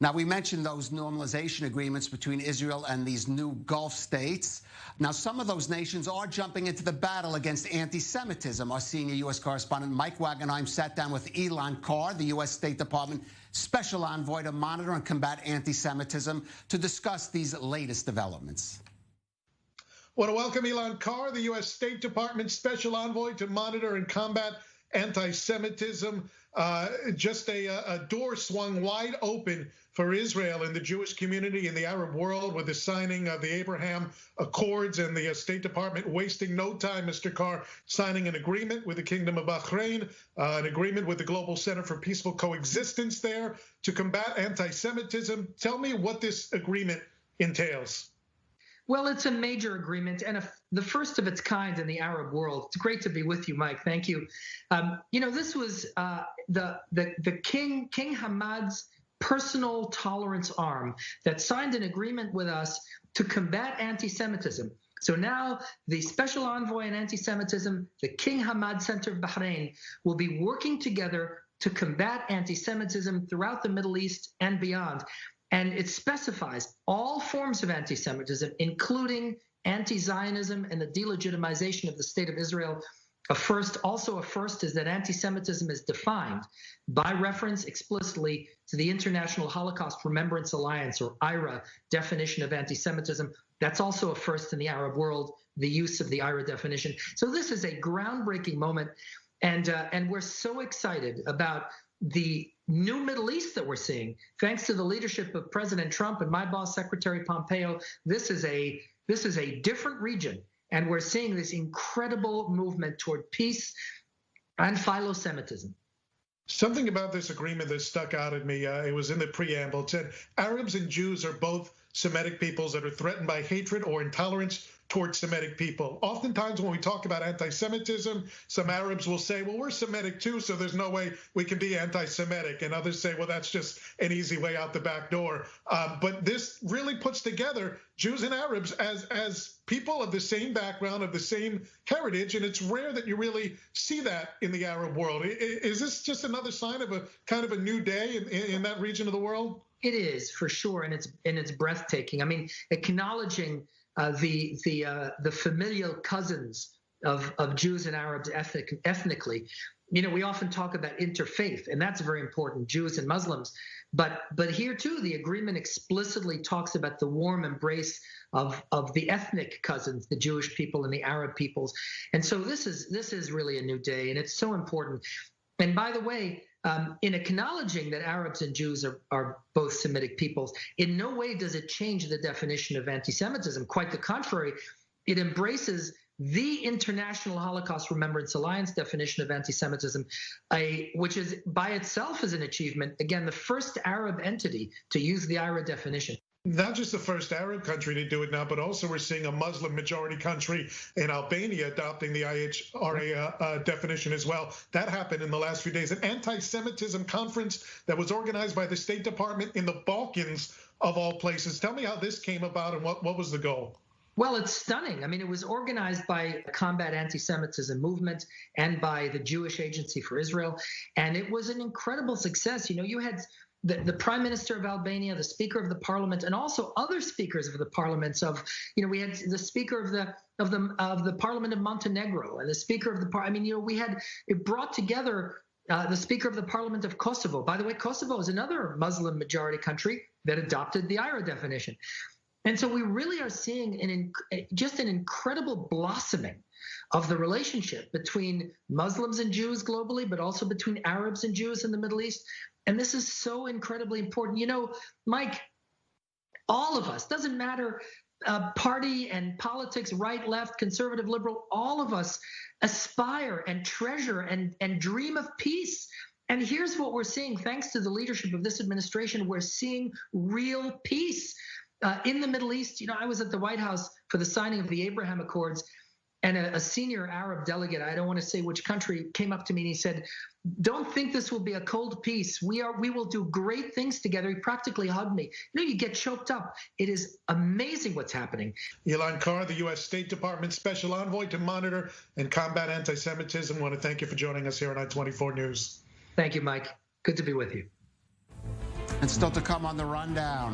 Now, we mentioned those normalization agreements between Israel and these new Gulf states. Now, some of those nations are jumping into the battle against anti-Semitism. Our senior U.S. correspondent Mike Wagenheim sat down with Elan Carr, the U.S. State Department Special Envoy to monitor and combat anti-Semitism, to discuss these latest developments. I want to welcome Elan Carr, the U.S. State Department Special Envoy to monitor and combat anti-Semitism. Just a door swung wide open for Israel and the Jewish community in the Arab world with the signing of the Abraham Accords, and the State Department wasting no time, Mr. Carr, signing an agreement with the Kingdom of Bahrain, an agreement with the Global Center for Peaceful Coexistence there to combat anti-Semitism. Tell me what this agreement entails. Well, it's a major agreement and the first of its kind in the Arab world. It's great to be with you, Mike. Thank you. This was the King Hamad's personal tolerance arm that signed an agreement with us to combat anti-Semitism. So now the Special Envoy on Anti-Semitism, the King Hamad Center of Bahrain, will be working together to combat anti-Semitism throughout the Middle East and beyond. And it specifies all forms of anti-Semitism, including anti-Zionism and the delegitimization of the State of Israel. Also a first is that anti-Semitism is defined by reference explicitly to the International Holocaust Remembrance Alliance, or IHRA, definition of anti-Semitism. That's also a first in the Arab world, the use of the IHRA definition. So this is a groundbreaking moment, and we're so excited about the new Middle East that we're seeing, thanks to the leadership of President Trump and my boss, Secretary Pompeo. This is a different region, and we're seeing this incredible movement toward peace and philo-Semitism. Something about this agreement that stuck out at me, it was in the preamble. It said, Arabs and Jews are both Semitic peoples that are threatened by hatred or intolerance towards Semitic people. Oftentimes when we talk about anti-Semitism, some Arabs will say, well, we're Semitic too, so there's no way we can be anti-Semitic. And others say, well, that's just an easy way out the back door. But this really puts together Jews and Arabs as people of the same background, of the same heritage. And it's rare that you really see that in the Arab world. Is this just another sign of a kind of a new day in that region of the world? It is, for sure, and it's breathtaking. I mean, acknowledging the familial cousins of Jews and Arabs ethnically. We often talk about interfaith, and that's very important, Jews and Muslims. But here too, the agreement explicitly talks about the warm embrace of the ethnic cousins, the Jewish people and the Arab peoples. And so this is really a new day, and it's so important. And by the way, in acknowledging that Arabs and Jews are both Semitic peoples, in no way does it change the definition of anti-Semitism. Quite the contrary, it embraces the International Holocaust Remembrance Alliance definition of anti-Semitism, which is by itself is an achievement. Again, the first Arab entity to use the IHRA definition. Not just the first Arab country to do it now, but also we're seeing a Muslim majority country in Albania adopting the IHRA definition as well. That happened in the last few days. An anti-Semitism conference that was organized by the State Department in the Balkans, of all places. Tell me how this came about and what was the goal? Well, it's stunning. I mean, it was organized by the Combat Anti-Semitism Movement and by the Jewish Agency for Israel. And it was an incredible success. You had the Prime Minister of Albania, the Speaker of the Parliament, and also other speakers of the parliaments of, we had the Speaker of the Parliament of Montenegro and the Speaker of the we had it brought together the Speaker of the Parliament of Kosovo. By the way, Kosovo is another Muslim majority country that adopted the IHRA definition. And so we really are seeing just an incredible blossoming of the relationship between Muslims and Jews globally, but also between Arabs and Jews in the Middle East. And this is so incredibly important. Mike, all of us, doesn't matter party and politics, right, left, conservative, liberal, all of us aspire and treasure and dream of peace. And here's what we're seeing. Thanks to the leadership of this administration, we're seeing real peace in the Middle East. I was at the White House for the signing of the Abraham Accords, and a senior Arab delegate, I don't want to say which country, came up to me and he said, "Don't think this will be a cold peace. We will do great things together." He practically hugged me. You get choked up. It is amazing what's happening. Elan Carr, the U.S. State Department Special Envoy to monitor and combat anti-Semitism. I want to thank you for joining us here on I-24 News. Thank you, Mike. Good to be with you. And still to come on the rundown.